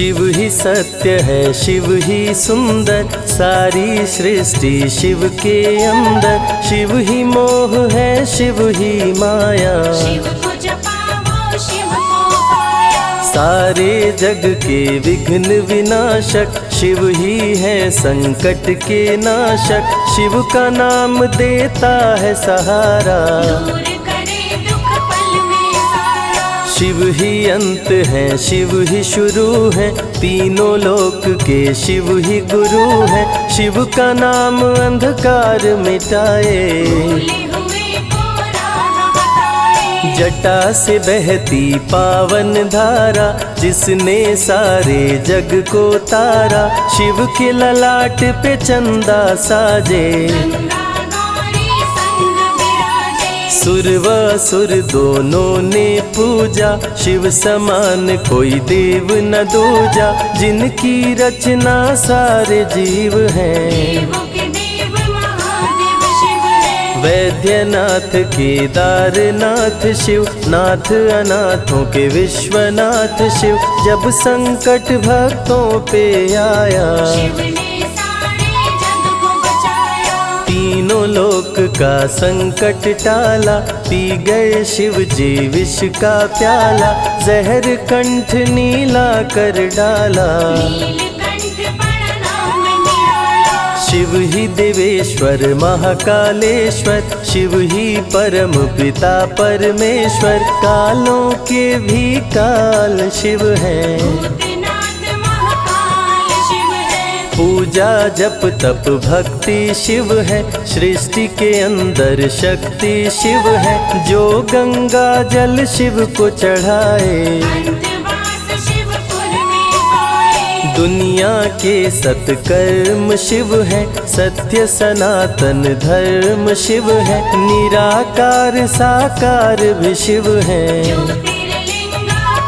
शिव ही सत्य है, शिव ही सुंदर, सारी सृष्टि शिव के अंदर। शिव ही मोह है, शिव ही माया, शिव को जपाओ शिव को पाया। सारे जग के विघ्न विनाशक, शिव ही है संकट के नाशक। शिव का नाम देता है सहारा, दूर करे दुख पल में सारा। शिव ही अंत है, शिव ही शुरू है, तीनों लोक के शिव ही गुरु है। शिव का नाम अंधकार मिटाए, भूले हुए को राह बताए। जटा से बहती पावन धारा, जिसने सारे जग को तारा। शिव के ललाट पे चंदा साजे, गंगा गौरी संग विराजे। सुर व असुर दोनों ने पूजा, शिव समान कोई देव न दूजा। जिनकी रचना सारे जीव हैं, देवों के देव महादेव शिव है। वैद्यनाथ केदारनाथ शिव, नाथ अनाथों के विश्वनाथ शिव। जब संकट भक्तों पे आया, शिव ने सारे जग को बचाया। तीनों लोक का संकट टाला, पी गए शिव जी विष का प्याला। जहर कंठ नीला कर डाला, नीलकंठ बड़ा नाम निराला। शिव ही देवेश्वर महाकालेश्वर, शिव ही परम पिता परमेश्वर। कालों के भी काल शिव हैं, भूतनाथ महाकाल शिव है। पूजा जप तप भक्ति शिव है, सृष्टि के अंदर शक्ति शिव है। जो गंगा जल शिव को चढ़ाए, अंतवास शिवपुर में पाए। दुनिया के सत्कर्म शिव है, सत्य सनातन धर्म शिव है। निराकार साकार भी शिव है, ज्योतिर्लिंगाकार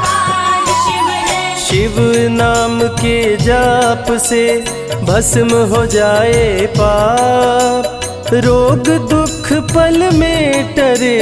शिव है। शिव नाम के जाप से भस्म हो जाए पाप। रोग दुख पल में टरे,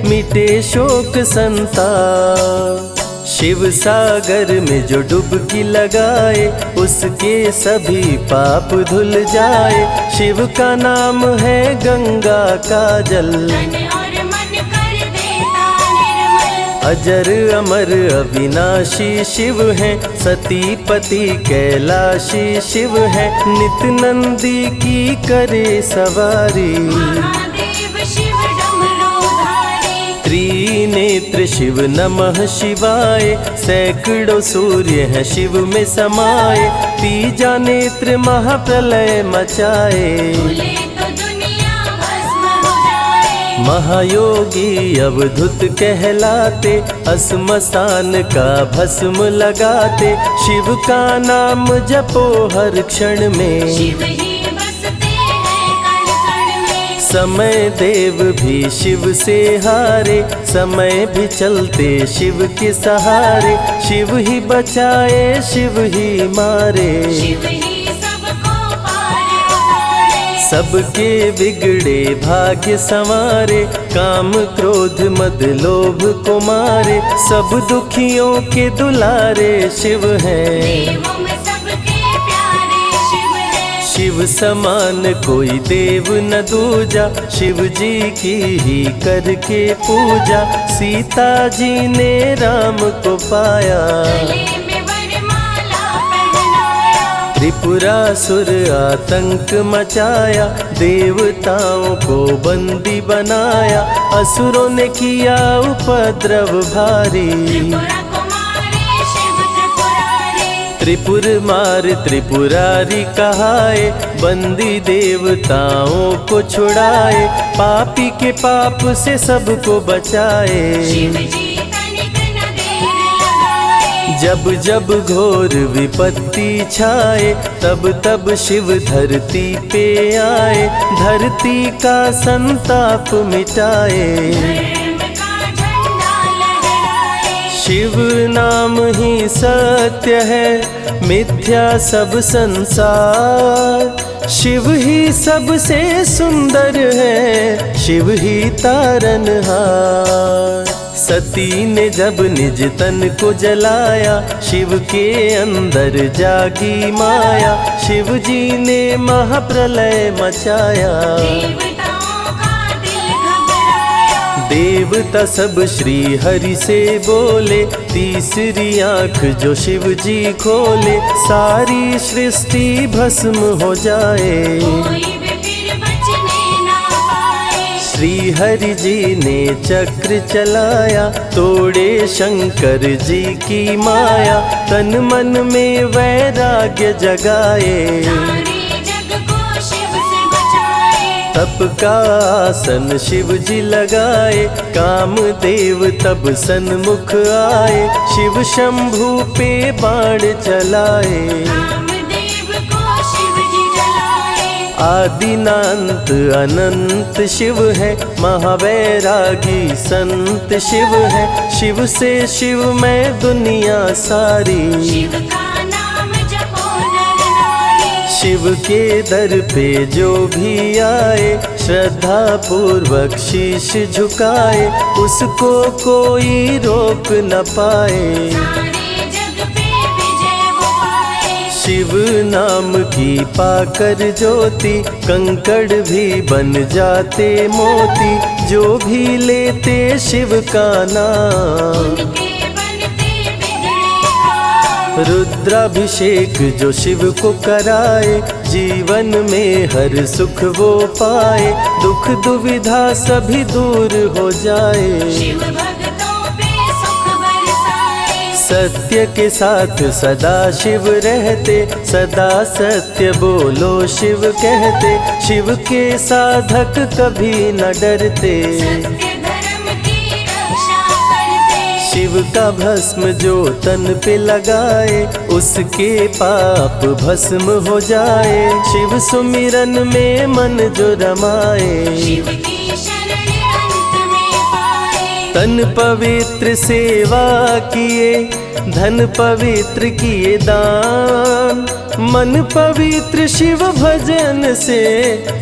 मिटे शोक संताप। शिव सागर में जो डुबकी लगाए, उसके सभी पाप धुल जाए। शिव का नाम है गंगा का जल, तन और मन कर देता निर्मल। अजर अमर अविनाशी शिव है, सती पति कैलाशी शिव है। नित नंदी की करे सवारी, महादेव शिव डमरूधारी। त्रिनेत्र शिव नमः शिवाय। सैकड़ों सूर्य हैं शिव में समाये, तीजा नेत्र महाप्रलय मचाए। भूले तो दुनिया भस्म हो जाए। महायोगी अवधूत कहलाते, अस्मशान का भस्म लगाते। शिव का नाम जपो हर क्षण में, शिव ही बसते हैं कण कण में। समय देव भी शिव से हारे, समय भी चलते शिव के सहारे। शिव ही बचाए शिव ही मारे, शिव ही सबको पार उतारे। सबके बिगड़े भाग्य संवारे। काम क्रोध मद लोभ को मारे, सब दुखियों के दुलारे शिव हैं। देवों में सबके प्यारे शिव है। शिव समान कोई देव न दूजा, शिव जी की ही करके पूजा। सीता जी ने राम को पाया, गले में वरमाला पहनाया। त्रिपुरासुर आतंक मचाया, देवताओं को बंदी बनाया। असुरों ने किया उपद्रव भारी, त्रिपुरा कुमारी शिव त्रिपुरारी। त्रिपुर मार त्रिपुरारी कहाए, बंदी देवताओं को छुड़ाए। पापी के पाप से सबको बचाए, शिव जी तनिक न देर लगाए। जब जब घोर विपत्ति छाए, तब तब शिव धरती पे आए। धरती का संताप मिटाए, धर्म का झंडा लहराए। शिव नाम ही सत्य है, मिथ्या सब संसार। शिव ही सबसे सुंदर है, शिव ही तारनहार। सती ने जब निज तन को जलाया, शिव के अंदर जागी माया, शिव जी ने महाप्रलय मचाया। देवताओं का दिल घबराया, देवता सब श्री हरि से बोले, तीसरी आंख जो शिव जी खोले, सारी सृष्टि भस्म हो जाए। कोई भी फिर बचने ना पाए। श्री हरि जी ने चक्र चलाया, तोड़े शंकर जी की माया, तन मन में वैराग्य जगाए। सारे जग को शिव से बचाए। तप का आसन शिव जी लगाए, कामदेव तब सन्मुख आए, शिव शंभू पे बाण चलाए। कामदेव को शिव जी जलाए। आदिनांत अनंत शिव है, महावैरागी संत शिव है, शिव से शिव में दुनिया सारी। शिव का नाम जपो नर नारी। शिव के दर पे जो भी आए, श्रद्धा पूर्वक शीश झुकाए, उसको कोई रोक न पाए। सारे जग पे विजय वो पाए। शिव नाम की पाकर ज्योति, कंकड़ भी बन जाते मोती, जो भी लेते शिव का नाम। उनके बनते बिगड़े काम। रुद्राभिषेक जो शिव को कराए, जीवन में हर सुख वो पाए, दुख दुविधा सभी दूर हो जाए। शिव भक्तों पे सुख बरसाए। सत्य के साथ सदा शिव रहते, सदा सत्य बोलो शिव कहते, शिव के साधक कभी न डरते। सत्य धर्म की रक्षा करते। शिव का भस्म जो तन पे लगाए, उसके पाप भस्म हो जाए। शिव सुमिरन में मन जो रमाए, शिव की शरण अंत में पाए। तन पवित्र सेवा किए, धन पवित्र किए दान, मन पवित्र शिव भजन से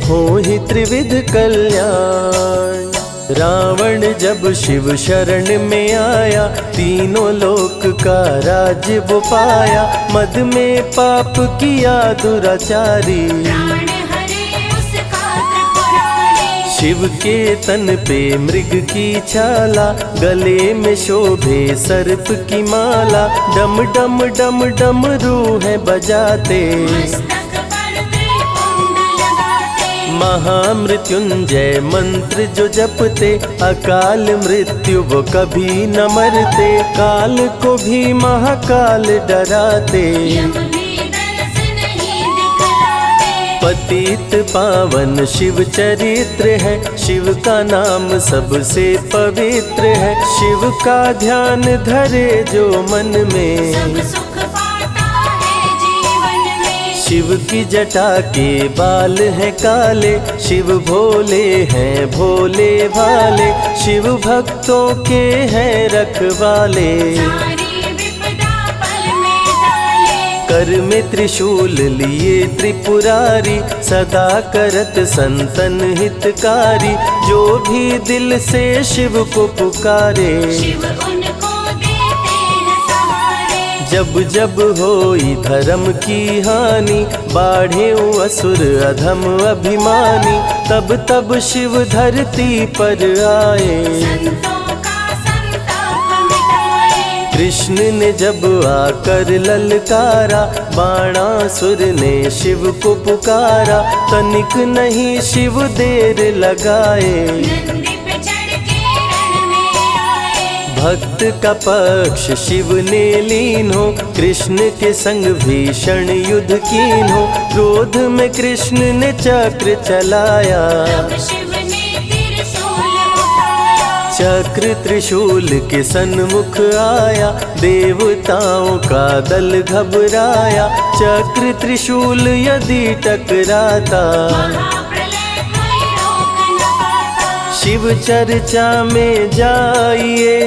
हो ही त्रिविध कल्याण। रावण जब शिव शरण में आया, तीनों लोक का राज्य वो पाया, मद में पाप किया दुराचारी। प्राण हरे उसका त्रिपुरारी। शिव के तन पे मृग की छाला, गले में शोभे सर्प की माला, डम डम डम डम रूह बजाते। मस्तक पर त्रिपुंड लगाते। महामृत्युंजय मंत्र जो जपते, अकाल मृत्यु वो कभी न मरते, काल को भी महाकाल डराते। यम भी दरस नहीं दिखलाते। पतित पावन शिव चरित्र है, शिव का नाम सबसे पवित्र है, शिव का ध्यान धरे जो मन में, सब सुख पाता है जीवन में। शिव की जटा के बाल हैं काले, शिव भोले हैं भोले भाले, शिव भक्तों के हैं रखवाले। सारी विपदा पल में टाले। कर में त्रिशूल लिए त्रिपुरारी, सदा करत संतन हितकारी, जो भी दिल से शिव को पुकारे। शिव उनको देते हैं सहारे। जब जब होई धर्म की हानि, बाढ़े असुर अधम अभिमानी, तब तब शिव धरती पर आए। संतों का संताप मिटाए। कृष्ण ने जब आकर ललकारा, बाणासुर ने शिव को पुकारा, तनिक नहीं शिव देर लगाए। नंदी पे चढ़ के रण में आए। भक्त का पक्ष शिव ने लीन हो, कृष्ण के संग भीषण युद्ध कीन हो, क्रोध में कृष्ण ने चक्र चलाया। तब शिव ने त्रिशूल उठाया। चक्र त्रिशूल के सन्मुख आया, देवताओं का दल घबराया, चक्र त्रिशूल यदि टकराता, महाप्रलय कोई रोक न पाता। शिव चर्चा में जाइए,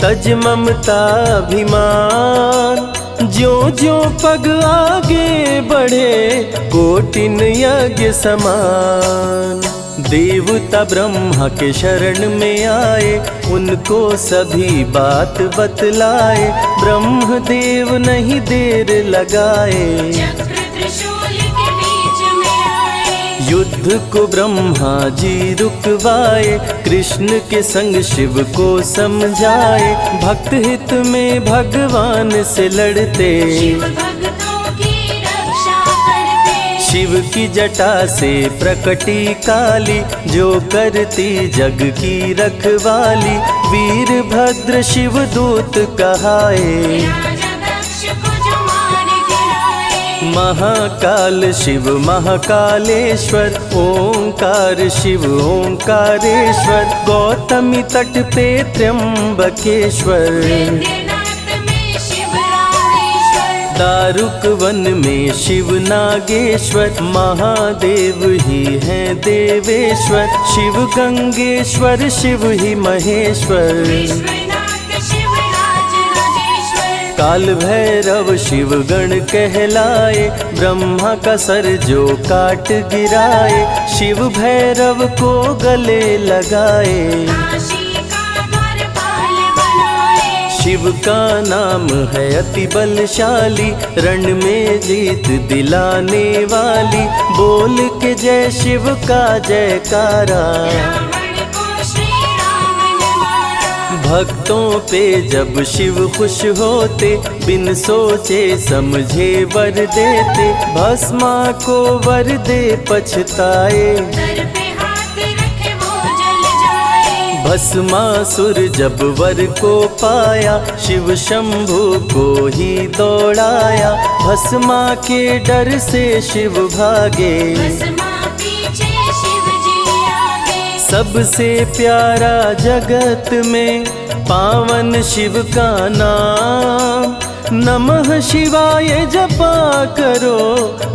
तज ममता अभिमान, ज्यों ज्यों पग आगे बढ़े, कोटिन यज्ञ समान। देवता ब्रह्मा के शरण में आए, उनको सभी बात बतलाए। ब्रह्मदेव नहीं देर लगाए, चक्र त्रिशूल के बीच में आए। युद्ध को ब्रह्मा जी रुकवाए, कृष्ण के संग शिव को समझाए। भक्त हित में भगवान से लड़ते, शिव भक्तों की रक्षा करते। शिव की जटा से प्रकटी काली, जो करती जग की रखवाली। वीरभद्र शिव दूत कहाए, राजा दक्ष को जो मार गिराए। महाकाल शिव महाकालेश्वर, ओंकार शिव ओंकारेश्वर। गौतमी तट पे त्र्यंबकेश्वर, वैद्यनाथ में शिव रामेश्वर। दारुक वन में शिव नागेश्वर। महादेव ही हैं देवेश्वर, शिव गंगेश्वर शिव ही महेश्वर। विश्वनाथ शिव राज राजेश्वर। काल भैरव शिव गण कहलाए, ब्रह्मा का सर जो काट गिराए। शिव भैरव को गले लगाए, काशी का द्वारपाल बनाए। शिव का नाम है अति बलशाली, रण में जीत दिलाने वाली। बोल के जय शिव का जयकारा, रावण को श्री राम ने मारा। भक्तों पे जब शिव खुश होते, बिन सोचे समझे वर देते। भस्मा को वर दे पछताए, सर पे हाथ रखे वो जल जाए। भस्मासुर जब वर को पाया, शिव शंभु को ही दौड़ाया। भस्मा के डर से शिव भागे, भस्मा पीछे शिव जी आगे। सबसे प्यारा जगत में पावन शिव का नाम। नमः शिवाय जपा करो,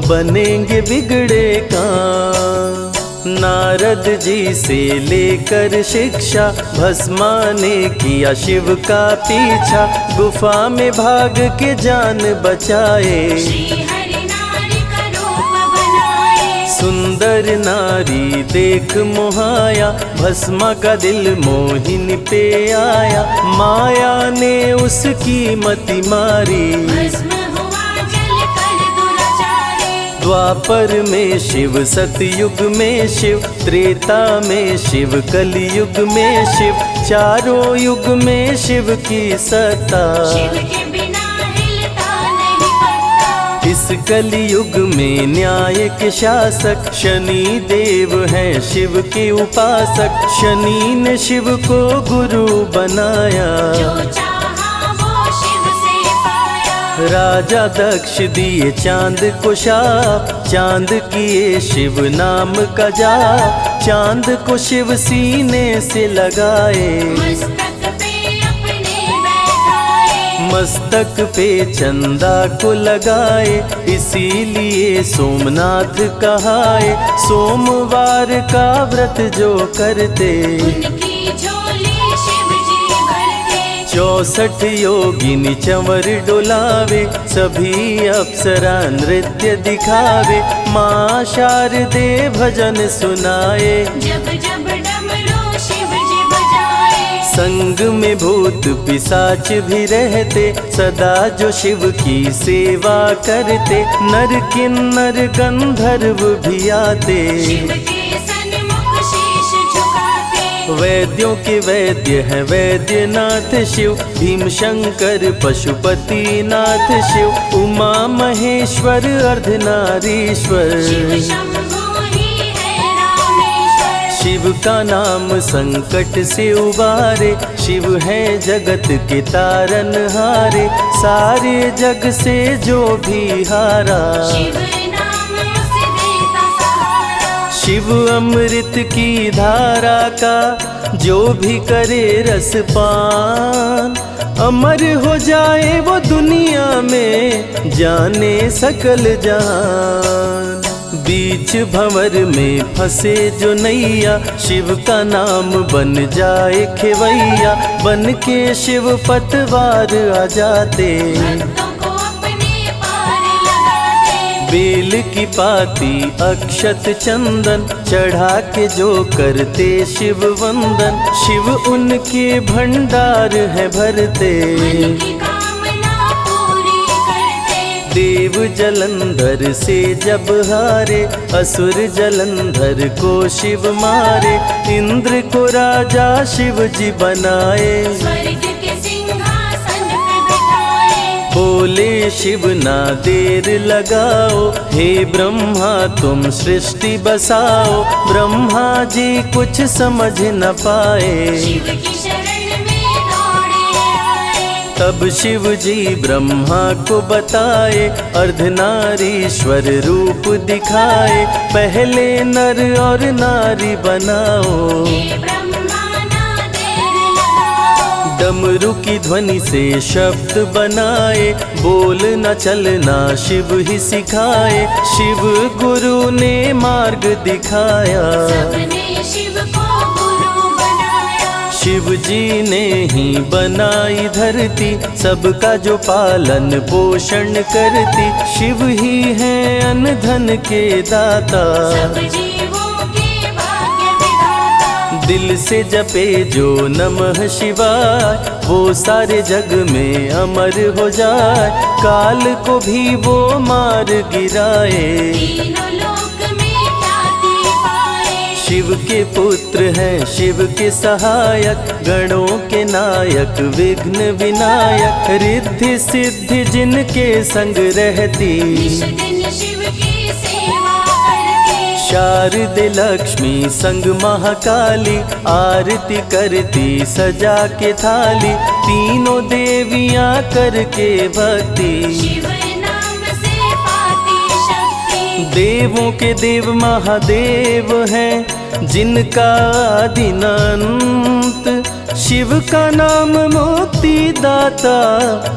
बनेंगे बिगड़े काम। नारद जी से लेकर शिक्षा, भस्मा ने किया शिव का पीछा। गुफा में भाग के जान बचाए, श्री हरि नारी का रूप बनाए। सुंदर नारी देख मोहाया, भस्मा का दिल मोहिनी पे आया। माया ने उसकी मति मारी, भस्म हुआ जल कर दुराचारी। द्वापर में शिव सतयुग में शिव, त्रेता में शिव कलयुग में शिव। चारों युग में शिव की सत्ता, शिव के बिना हिलता नहीं पत्ता। इस कलयुग में न्याय के शासक, शनि देव हैं शिव के उपासक। शनि ने शिव को गुरु बनाया, जो चाहा वो शिव से पाया। राजा दक्ष दिए चांद को शाप, चांद किए शिव नाम का जाप। चांद को शिव सीने से लगाए, मस्तक पे अपने बैठाए। मस्तक पे चंदा को लगाए। इसीलिए सोमनाथ कहाए, सोमवार का व्रत जो करते। उनकी झोली शिव जी भरते। 64 योगिनी चंवर डोलावे, सभी अप्सरा नृत्य दिखावे। माँ शारदे भजन सुनाए, जब जब डमरू शिव जी बजाए। संग में भूत पिशाच भी रहते, सदा जो शिव की सेवा करते। नर किन्नर गंधर्व भी आते, शिव के सन्मुख शीश झुकाते। वैद्यों के वैद्य है वैद्यनाथ शिव। भीम शंकर पशुपति नाथ शिव। उमा महेश्वर अर्धनारीश्वर, शिव शंभु ही है रामेश्वर। शिव का नाम संकट से उबारे। शिव है जगत के तारनहारे, सारे जग से जो भी हारा। शिव नाम उसे देता सहारा। शिव अमृत की धारा का जो भी करे रसपान, अमर हो जाए वो दुनिया में, जाने सकल जहान। बीच भंवर में फंसे जो नैया, शिव का नाम बन जाए खेवैया। बन के शिव पतवार आ जाते, भक्तों को अपने पार लगाते। बेल की पाती अक्षत चंदन चढ़ा के जो करते शिव वंदन, शिव उनके भंडार है भरते। मन की कामना पूरी करते। देव जलंधर से जब हारे, असुर जलंधर को शिव मारे। इंद्र को राजा शिव जी बनाए, स्वर्ग के सिंहासन पे बिठाए। बोले शिव ना देर लगाओ, हे ब्रह्मा तुम सृष्टि बसाओ। ब्रह्मा जी कुछ समझ न पाए, शिव की शरण में दौड़े आए। तब शिव जी ब्रह्मा को बताए, अर्धनारीश्वर रूप दिखाए। पहले नर और नारी बनाओ, हे ब्रह्मा ना देर लगाओ। डमरू की ध्वनि से शब्द बनाए, बोलना चलना शिव ही सिखाए। शिव गुरु ने मार्ग दिखाया, सबने शिव को गुरु बनाया। शिव जी ने ही बनाई धरती, सबका जो पालन पोषण करती। शिव ही है अन्न धन के दाता, सब जीवों के भाग्य विधाता। दिल से जपे जो नमः शिवाय, वो सारे जग में अमर हो जाए। काल को भी वो मार गिराए, तीनों लोक में ख्याति पाए। शिव के पुत्र हैं शिव के सहायक, गणों के नायक विघ्न विनायक। रिद्धि सिद्धि जिनके संग रहती, निश दिन शिव की सेवा करते। शारदे लक्ष्मी संग महाकाली, आरती करती सजा के थाली। तीनों देवियां करके भक्ति, शिव नाम से पाती शक्ति। देवों के देव महादेव हैं, जिनका आदि न अंत। शिव का नाम मुक्ति दाता,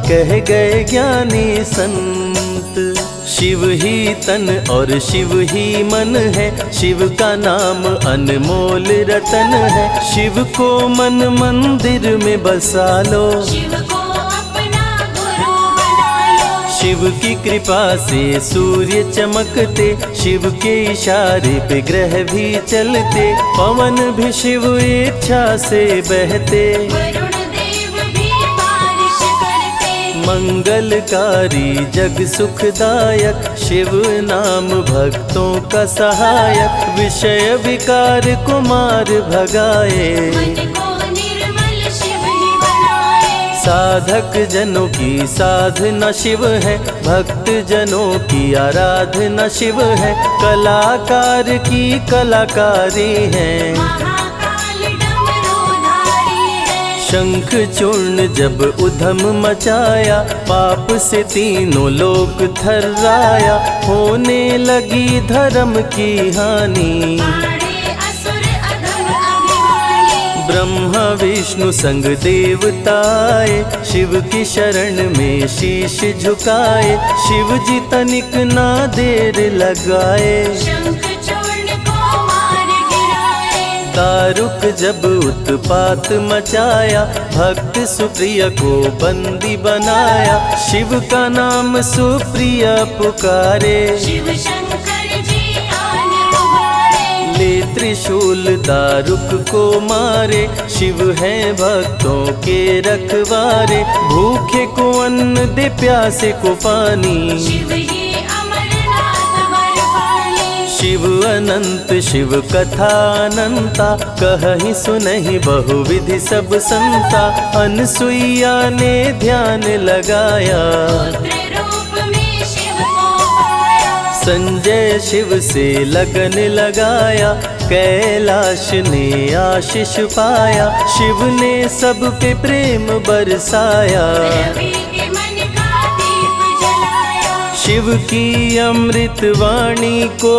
कह गए ज्ञानी संत। शिव ही तन और शिव ही मन है, शिव का नाम अनमोल रतन है। शिव को मन मंदिर में बसा लो, शिव को अपना गुरु बना लो। शिव की कृपा से सूर्य चमकते, शिव के इशारे पे ग्रह भी चलते। पवन भी शिव इच्छा से बहते, वरुण देव भी बारिश करते। मंगलकारी जग सुखदायक, शिव नाम भक्तों का सहायक। विषय विकार को मार भगाए, मन को निर्मल शिव ही बनाए। साधक जनों की साधना शिव है, भक्त जनों की आराधना शिव है। कलाकार की कलाकारी है, महाकाल डमरूधारी है। शंख चूर्ण जब उधम मचाया, पाप से तीनों लोक थर्राया। होने लगी धर्म की हानि, बाड़े असुर अधम अभिमानी। ब्रह्मा विष्णु संग देवताए, शिव की शरण में शीश झुकाए। शिव जी तनिक ना देर लगाए, शंख चूर्ण को मार गिराए। दारुक जब उत्पात मचाया, भक्त सुप्रिय को बंदी बनाया। शिव का नाम सुप्रिय पुकारे, शिव शंकर जी आन उबारे। ले त्रिशूल दारुक को मारे। शिव है भक्तों के रखवारे, भूखे को अन्न दे प्यासे को पानी। शिव ही अमरनाथ वर पानी। शिव अनंत शिव कथा अनंता, कहीं सुनहि बहुविधि सब संता। अनसुईया ने ध्यान लगाया, पुत्र रूप में शिव को पाया। संजय शिव से लगन लगाया। कैलाश ने आशीष पाया, शिव ने सब पे प्रेम बरसाया। रवि के मन का दीप जलाया। शिव की अमृत वाणी को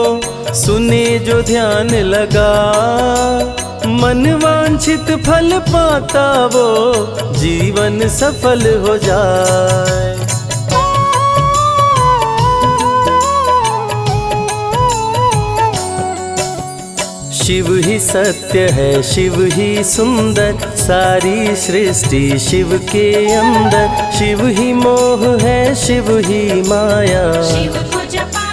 सुने जो ध्यान लगा, मन वांछित फल पाता वो जीवन सफल हो जाए। शिव ही सत्य है, शिव ही सुंदर, सारी सृष्टि शिव के अंदर। शिव ही मोह है, शिव ही माया, शिव को जपा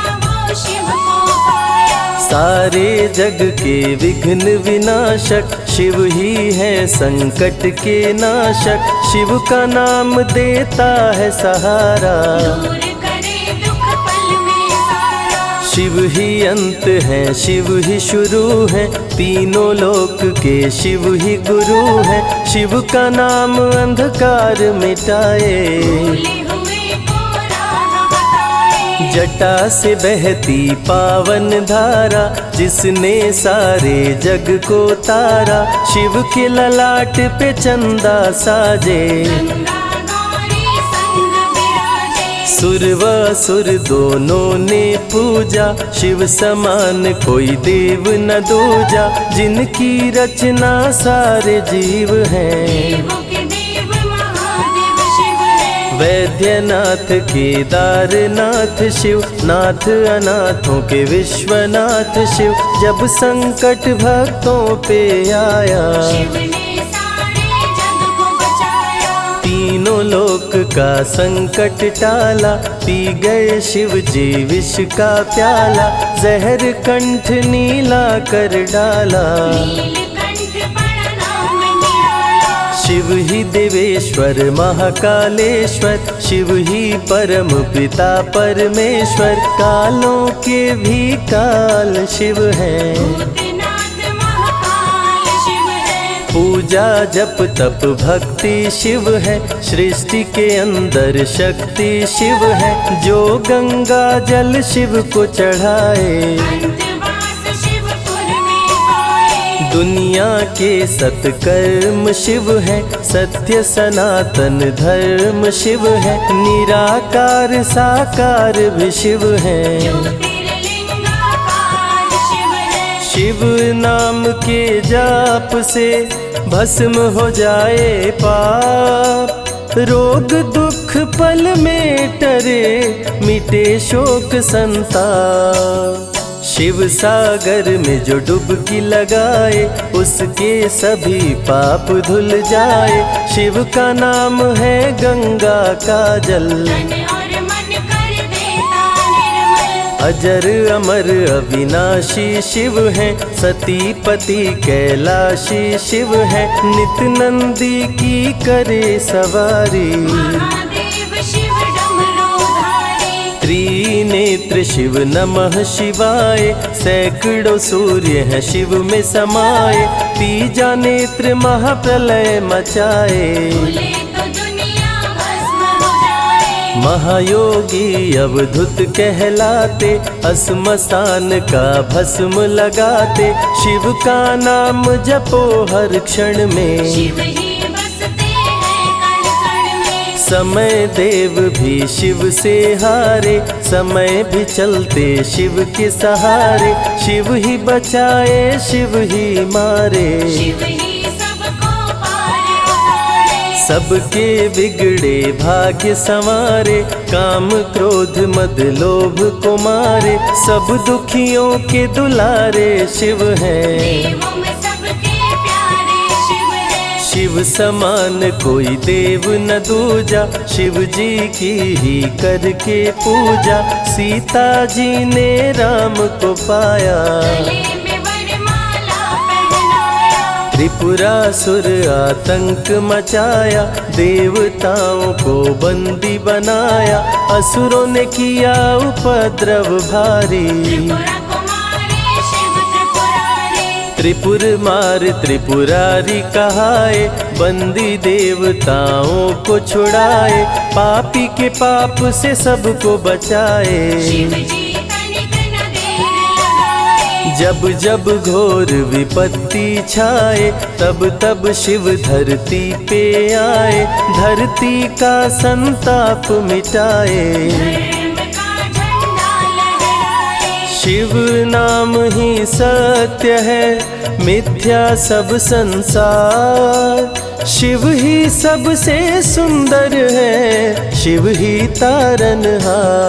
सारे जग के विघ्न विनाशक शिव ही है संकट के नाशक। शिव का नाम देता है सहारा, दूर करे दुख पल में सारा। शिव ही अंत है शिव ही शुरू है, तीनों लोक के शिव ही गुरु है। शिव का नाम अंधकार मिटाए, भूले हुए को राह बताए। जटा से बहती पावन धारा, जिसने सारे जग को तारा। शिव के ललाट पे चंदा साजे, गंगा गौरी संग विराजे। सुर व असुर दोनों ने पूजा, शिव समान कोई देव न दूजा। जिनकी रचना सारे जीव हैं, देवों के देव महादेव शिव है। वैद्यनाथ केदारनाथ शिव, नाथ अनाथों के विश्वनाथ शिव। जब संकट भक्तों पे आया, शिव ने सारे जग को बचाया। तीनों लोक का संकट टाला। पी गए शिव जी विष का प्याला, जहर कंठ नीला कर डाला। नीलकंठ बड़ा नाम निराला। शिव ही देवेश्वर महाकालेश्वर, शिव ही परम पिता परमेश्वर। कालों के भी काल शिव हैं, भूतनाथ महाकाल शिव है। पूजा जप तप भक्ति शिव है। सृष्टि के अंदर शक्ति शिव है, जो गंगा जल शिव को चढ़ाए। अंतवास शिवपुर में पाए। दुनिया के सत्कर्म शिव है, सत्य सनातन धर्म शिव है। निराकार साकार भी शिव है, ज्योतिर्लिंगाकार शिव है। शिव नाम के जाप से भस्म हो जाए पाप। रोग दुख पल में टरे, मिटे शोक संताप। शिव सागर में जो डुबकी लगाए, उसके सभी पाप धुल जाए। शिव का नाम है गंगा का जल, तन और मन कर देता निर्मल। अजर अमर अविनाशी शिव है। सतीपति कैलाशी शिव है, नित नंदी की करे सवारी। महादेव शिव डमरूधारी। त्रिनेत्र शिव नमः शिवाय, सैकड़ों सूर्य हैं शिव में समाये। तीजा नेत्र महाप्रलय मचाए, भूले तो दुनिया भस्म हो जाए। महायोगी अवधूत कहलाते, अस्मशान का भस्म लगाते। शिव का नाम जपो हर क्षण में, शिव ही बसते हैं कण कण में। समय देव भी शिव से हारे, समय भी चलते शिव के सहारे। शिव ही बचाए शिव ही मारे, शिव ही सबको पार उतारे। सबके बिगड़े भाग्य संवारे। काम क्रोध मद लोभ को मारे, सब दुखियों के दुलारे शिव हैं। देवों में सबके प्यारे शिव है। शिव समान कोई देव न दूजा, शिव जी की ही करके पूजा। सीता जी ने राम को पाया, गले में वरमाला पहनाया। त्रिपुरासुर आतंक मचाया। देवताओं को बंदी बनाया, असुरों ने किया उपद्रव भारी। त्रिपुरा कुमारी शिव त्रिपुरारी। त्रिपुर मार त्रिपुरारी कहाए, बंदी देवताओं को छुड़ाए। पापी के पाप से सबको बचाए, शिव जी तनिक न देर लगाए। जब जब घोर विपत्ति छाए, तब तब शिव धरती पे आए। धरती का संताप मिटाए, धर्म का झंडा लहराए। शिव नाम ही सत्य है, मिथ्या सब संसार। शिव ही सबसे सुंदर है, शिव ही तारनहार।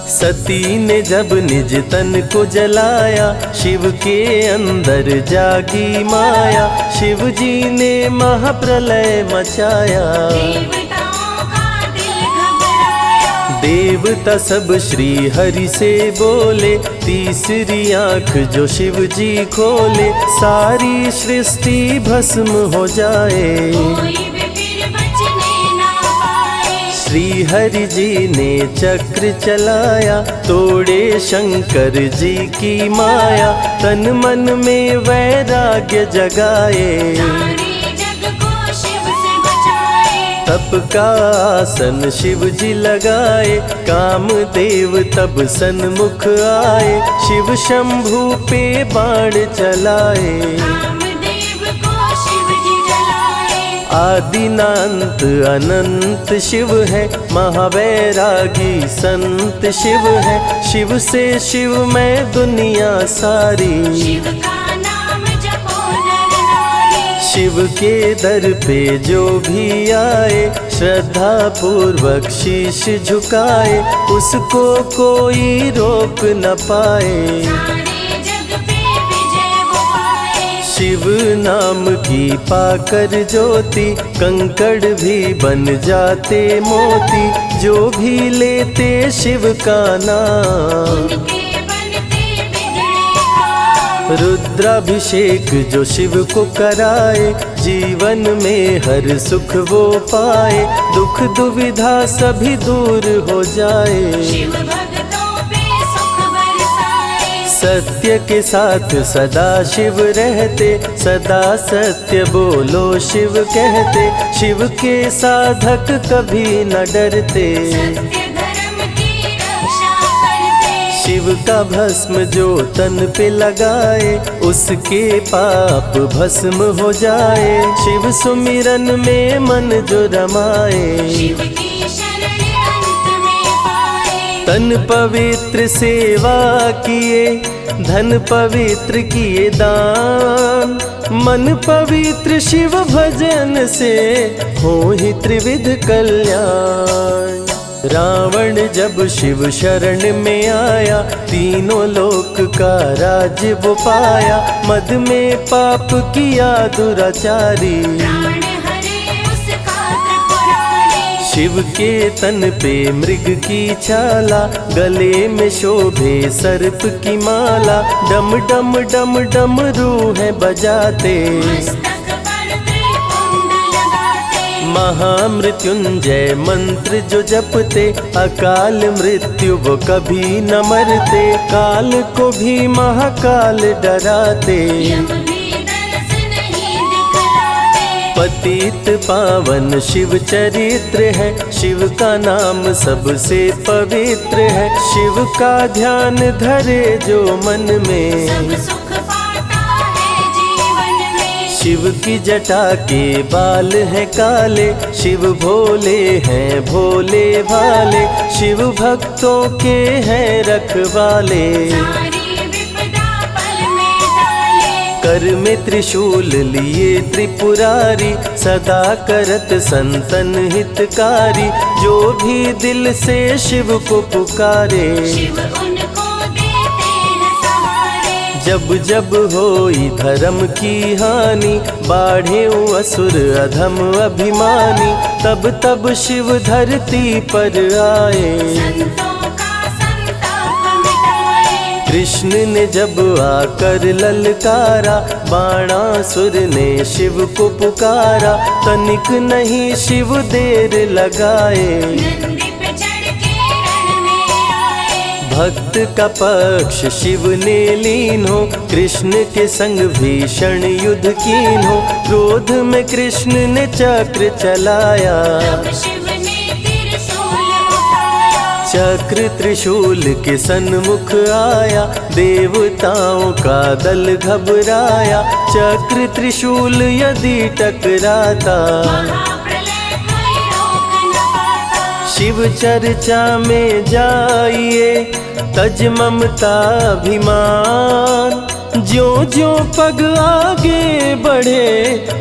सती ने जब निज तन को जलाया, शिव के अंदर जागी माया। शिव जी ने महाप्रलय मचाया, देवताओं का दिल घबराया। देवता सब श्री हरि से बोले, तीसरी आंख जो शिव जी खोले, सारी सृष्टि भस्म हो जाए। कोई भी फिर बचने ना पाए। श्री हरि जी ने चक्र चलाया, तोड़े शंकर जी की माया, तन मन में वैराग्य जगाए। सारे जग को शिव से बचाए। तप का आसन शिव जी लगाए, कामदेव तब सन्मुख आए, शिव शंभू पे बाण चलाए। कामदेव को शिव जी जलाए। आदिनांत अनंत शिव है, महावैरागी संत शिव है, शिव से शिव में दुनिया सारी। शिव का नाम जपो नर नारी। शिव के दर पे जो भी आए, श्रद्धा पूर्वक शीश झुकाए, उसको कोई रोक न पाए। सारे जग पे विजय वो पाए। शिव नाम की पाकर ज्योति, कंकड़ भी बन जाते मोती, जो भी लेते शिव का नाम। उनके बनते बिगड़े काम। रुद्राभिषेक जो शिव को कराए, जीवन में हर सुख वो पाए, दुख दुविधा सभी दूर हो जाए। शिव भक्तों पे सुख बरसाए। सत्य के साथ सदा शिव रहते, सदा सत्य बोलो शिव कहते, शिव के साधक कभी न डरते। सत्य धर्म की रक्षा करते। शिव का भस्म जो तन पे लगाए, उसके पाप भस्म हो जाए। शिव सुमिरन में मन जो रमाए, शिव की शरण अंत में पाए। तन पवित्र सेवा किए, धन पवित्र किए दान, मन पवित्र शिव भजन से हो ही त्रिविध कल्याण। रावण जब शिव शरण में आया, तीनों लोक का राज्य वो पाया, मद में पाप किया दुराचारी। प्राण हरे उसका त्रिपुरारी। शिव के तन पे मृग की छाला, गले में शोभे सर्प की माला, डम डम डम डम रूहें बजाते। मस्तक पर त्रिपुंड लगाते। महामृत्युंजय मंत्र जो जपते, अकाल मृत्यु वो कभी न मरते, काल को भी महाकाल डराते। यम भी दरस नहीं दिखलाते। पतित पावन शिव चरित्र है, शिव का नाम सबसे पवित्र है। शिव का ध्यान धरे जो मन में, सब सुख पाता है जीवन में। शिव की जटा के बाल हैं काले, शिव भोले हैं भोले भाले, शिव भक्तों के हैं रखवाले। सारी विपदा पल में टाले। कर में त्रिशूल लिए त्रिपुरारी, सदा करत संतन हितकारी, जो भी दिल से शिव को पुकारे। शिव उनको देते हैं सहारे। जब जब होई धर्म की हानि, बाढ़े असुर अधम अभिमानी, तब तब शिव धरती पर आए। संतों का संताप मिटाए। कृष्ण ने जब आकर ललकारा, बाणासुर ने शिव को पुकारा, तनिक नहीं शिव देर लगाए। नंदी पे चढ़ के रण में आए। भक्त का पक्ष शिव ने लीन हो, कृष्ण के संग भीषण युद्ध कीन हो, क्रोध में कृष्ण ने चक्र चलाया। तब शिव ने त्रिशूल उठाया। चक्र त्रिशूल के सन्मुख आया, देवताओं का दल घबराया, चक्र त्रिशूल यदि टकराता, महाप्रलय कोई रोक न पाता। शिव चर्चा में जाइए, तज ममता अभिमान, ज्यों ज्यों पग आगे बढ़े,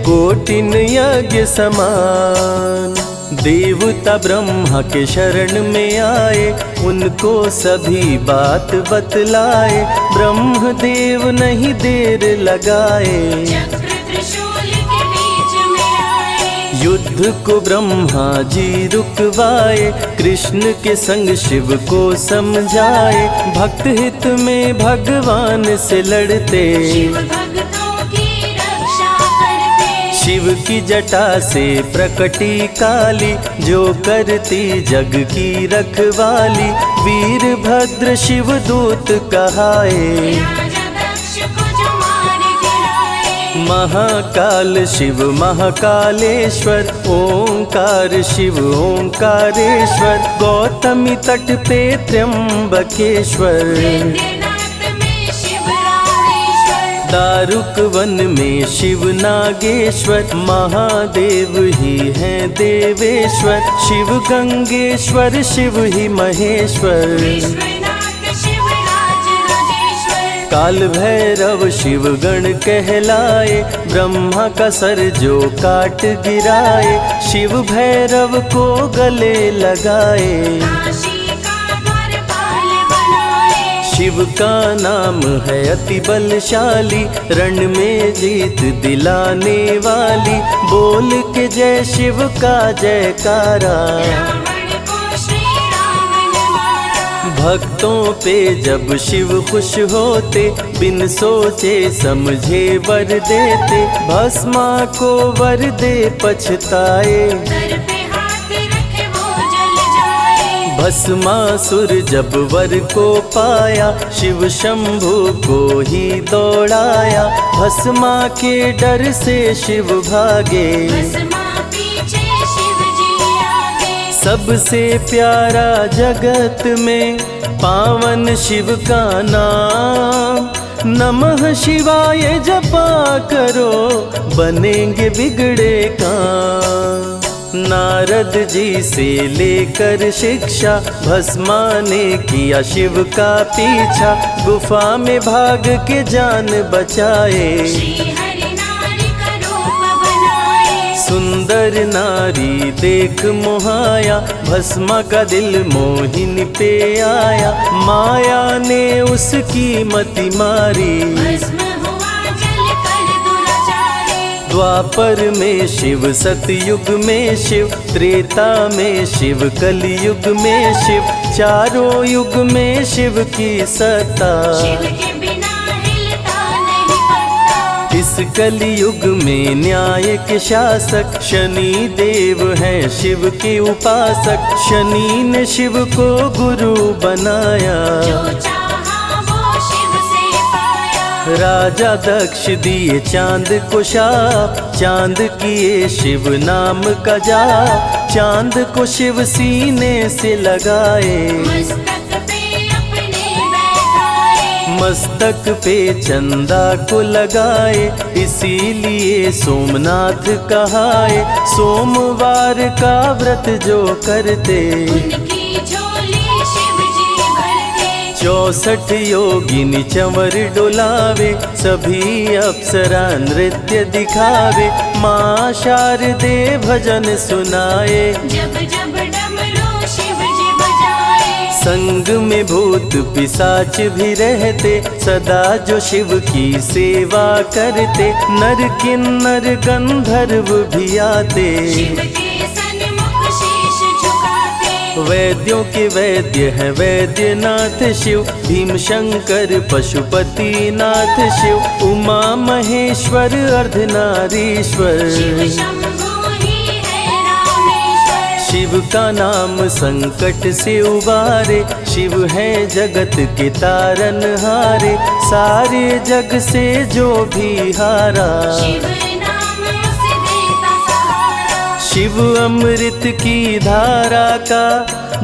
कोटिन यज्ञ समान। देवता ब्रह्मा के शरण में आए, उनको सभी बात बतलाए, ब्रह्मदेव नहीं देर लगाए। चक्र त्रिशूल के बीच में आए। युद्ध को ब्रह्मा जी रुकवाए, कृष्ण के संग शिव को समझाए। भक्त हित में भगवान से लड़ते, शिव भक्तों की रक्षा करते। शिव की जटा से प्रकटी काली, जो करती जग की रखवाली। वीरभद्र शिव दूत कहाए, राजा दक्ष को जो मार गिराए। महाकाल शिव महाकालेश्वर, ओंकार शिव ओंकारेश्वर। गौतमी तट पे त्र्यंबकेश्वर, वैद्यनाथ में शिव रामेश्वर। दारुक वन में शिव नागेश्वर। महादेव ही हैं देवेश्वर, शिव गंगेश्वर शिव ही महेश्वर। विश्वनाथ शिव राजराजेश्वर। काल भैरव शिव गण कहलाए, ब्रह्मा का सर जो काट गिराए। शिव भैरव को गले लगाए, काशी का द्वारपाल बनाए। शिव का नाम है अति बलशाली, रण में जीत दिलाने वाली। बोल के जय शिव का जयकारा, रावण को श्री राम ने मारा। भक्तों पे जब शिव खुश होते, बिन सोचे समझे वर देते। भस्मा को वर दे पछताए, सर पे हाथ रखे वो जल जाए। भस्मासुर जब वर को पाया, शिव शंभु को ही दौड़ाया। भस्मा के डर से शिव भागे, भस्मा पीछे शिव जी आगे। सबसे प्यारा जगत में पावन शिव का नाम। नमः शिवाय जपा करो, बनेंगे बिगड़े काम। नारद जी से लेकर शिक्षा, भस्मा ने किया शिव का पीछा। गुफा में भाग के जान बचाए, श्री हरि नारी का रूप बनाए। सुंदर नारी देख मोहाया, भस्मा का दिल मोहिनी पे आया। माया ने उसकी मति मारी, भस्म हुआ जल कर दुराचारी। द्वापर में शिव सतयुग में शिव, त्रेता में शिव कलयुग में शिव। चारों युग में शिव की सत्ता, शिव के बिना हिलता नहीं पत्ता। इस कलयुग में न्याय के शासक, शनि देव हैं शिव के उपासक। शनि ने शिव को गुरु बनाया, जो चाहा वो शिव से पाया। राजा दक्ष दिए चांद को शाप, चांद किए शिव नाम का जाप। चांद को शिव सीने से लगाए, मस्तक पे अपने बैठाए। मस्तक पे चंदा को लगाए। इसीलिए सोमनाथ कहाए, सोमवार का व्रत जो करते। उनकी झोली शिव जी भरते। 64 योगिनी चंवर डोलावे, सभी अप्सरा नृत्य दिखावे। माँ शारदे भजन सुनाए, जब जब डमरू शिव जी बजाए। संग में भूत पिशाच भी रहते, सदा जो शिव की सेवा करते। नर किन्नर गंधर्व भी आते, शिव के सन्मुख शीश झुकाते। वैद्यों के वैद्य है वैद्यनाथ शिव। भीम शंकर पशुपति नाथ शिव। उमा महेश्वर अर्धनारीश्वर, शिव शंभु ही है रामेश्वर। शिव का नाम संकट से उबारे। शिव है जगत के तारनहारे, सारे जग से जो भी हारा। शिव नाम उसे देता सहारा। शिव अमृत की धारा का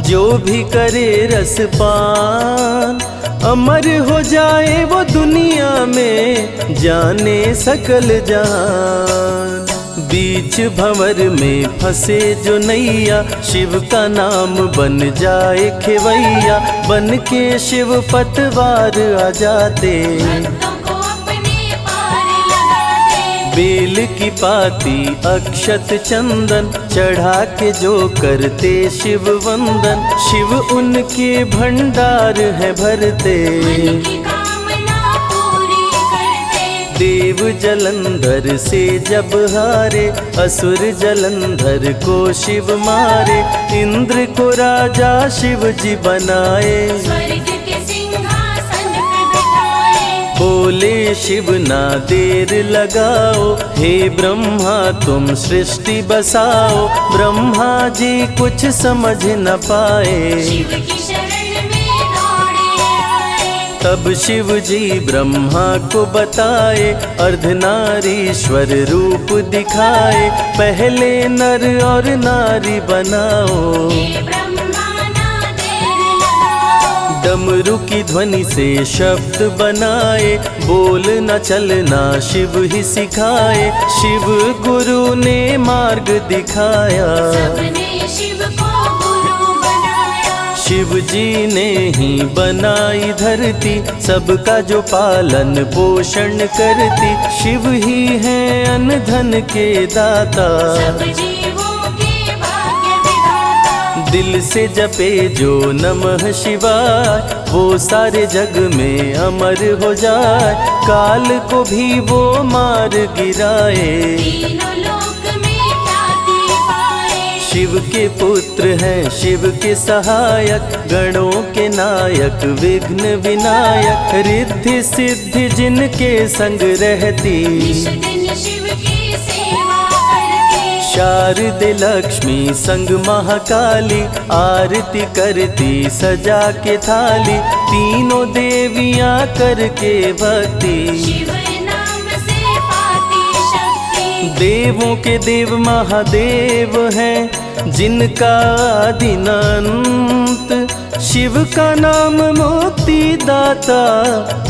जो भी करे रसपान, अमर हो जाए वो दुनिया में, जाने सकल जहान। बीच भंवर में फंसे जो नैया, शिव का नाम बन जाए खेवैया। बन के शिव पतवार आ जाते, भक्तों को अपने पार लगाते। बेल की पाती अक्षत चंदन, चढ़ा के जो करते शिव वंदन। शिव उनके भंडार है भरते, मन की कामना पूरी करते। देव जलंधर से जब हारे, असुर जलंधर को शिव मारे। इंद्र को राजा शिव जी बनाए, स्वर्ग के सिंहासन पे बिठाए। बोले शिव ना देर लगाओ, हे ब्रह्मा तुम सृष्टि बसाओ। ब्रह्मा जी कुछ समझ न पाए, शिव की शरण में दौड़े आए। तब शिव जी ब्रह्मा को बताए, अर्धनारीश्वर रूप दिखाए। पहले नर और नारी बनाओ, हे ब्रह्मा ना देर लगाओ। डमरू की ध्वनि से शब्द बनाए, बोलना चलना शिव ही सिखाए। शिव गुरु ने मार्ग दिखाया, सबने शिव को गुरु बनाया। शिव जी ने ही बनाई धरती, सबका जो पालन पोषण करती। शिव ही है अन्न धन के दाता, सब जीवों के भाग्य विधाता। दिल से जपे जो नमः शिवाय, वो सारे जग में अमर हो जाए। काल को भी वो मार गिराए, तीनों लोक में ख्याति पाए। शिव के पुत्र हैं शिव के सहायक, गणों के नायक विघ्न विनायक। रिद्धि सिद्धि जिनके संग रहती, निश दिन शिव की सेवा करती। शारदे लक्ष्मी संग महाकाली, आरती करती सजा के थाली। तीनों देवियां करके भक्ति, शिव नाम से पाती शक्ति। देवों के देव महादेव हैं, जिनका आदि न अंत। शिव का नाम मुक्ति दाता,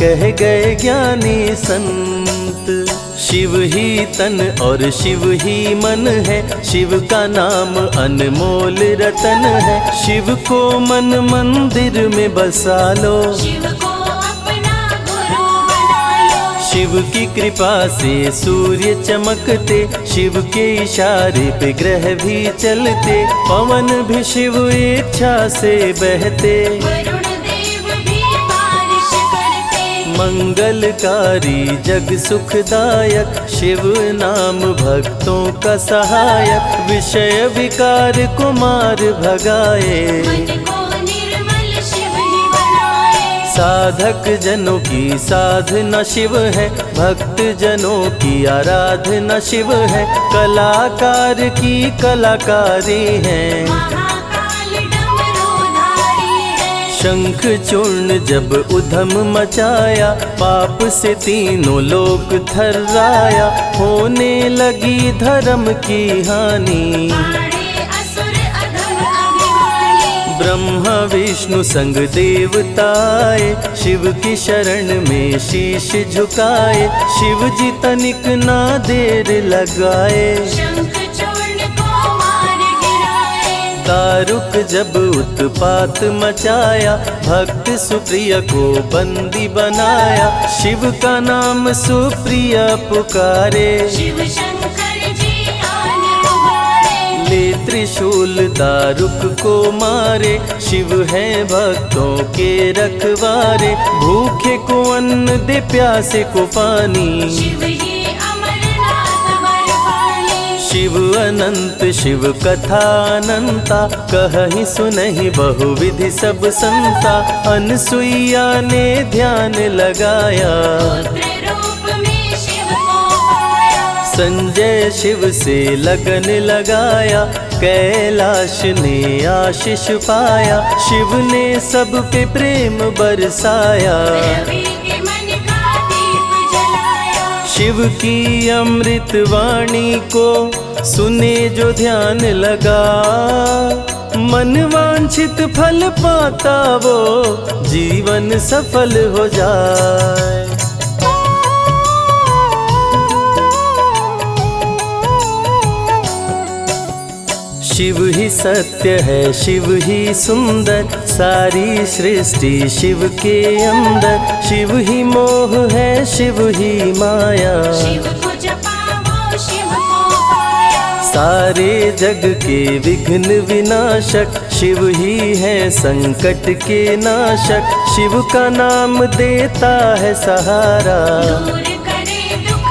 कह गए ज्ञानी संत। शिव ही तन और शिव ही मन है, शिव का नाम अनमोल रतन है। शिव को मन मंदिर में बसा लो, शिव को अपना गुरु बना लो। शिव की कृपा से सूर्य चमकते, शिव के इशारे पे ग्रह भी चलते। पवन भी शिव इच्छा से बहते, वरुण देव भी बारिश करते। मंगलकारी जग सुखदायक, शिव नाम भक्तों का सहायक। विषय विकार को मार भगाए, मन को निर्मल शिव ही बनाए। साधक जनों की साधना शिव है, भक्त जनों की आराधना शिव है। कलाकार की कलाकारी है, महाकाल डमरूधारी है। शंख चूर्ण जब उधम मचाया, पाप से तीनों लोक थर्राया। होने लगी धर्म की हानि, पाड़े असुर अधम अभिमानी। ब्रह्मा विष्णु संग देवताए, शिव की शरण में शीश झुकाए। शिव जी तनिक ना देर लगाए, शंख चूर्ण को मार गिराए। दारुक जब उत्पात मचाया, भक्त सुप्रिया को बंदी बनाया। शिव का नाम सुप्रिया पुकारे, शिव शंकर जी आन उबारे। ले त्रिशूल दारुक को मारे। शिव है भक्तों के रखवारे, भूखे को अन्न दे प्यासे को पानी। शिव ही अमरनाथ बरपाली। शिव अनंत शिव कथा अनंता, कहीं सुनहि बहुविधि सब संता। अनसुईया ने ध्यान लगाया, पुत्र रूप में शिव को पाया। संजय शिव से लगन लगाया। कैलाश ने आशीष पाया, शिव ने सब पे प्रेम बरसाया। रवि के मन का दीप जलाया। शिव की अमृत वाणी को सुने जो ध्यान लगा, मन वांछित फल पाता वो जीवन सफल हो जाए। शिव ही सत्य है, शिव ही सुंदर, सारी सृष्टि शिव के अंदर। शिव ही मोह है, शिव ही माया, शिव को जपा वो शिव को पाया। सारे जग के विघ्न विनाशक। शिव ही है संकट के नाशक, शिव का नाम देता है सहारा। दूर करे दुख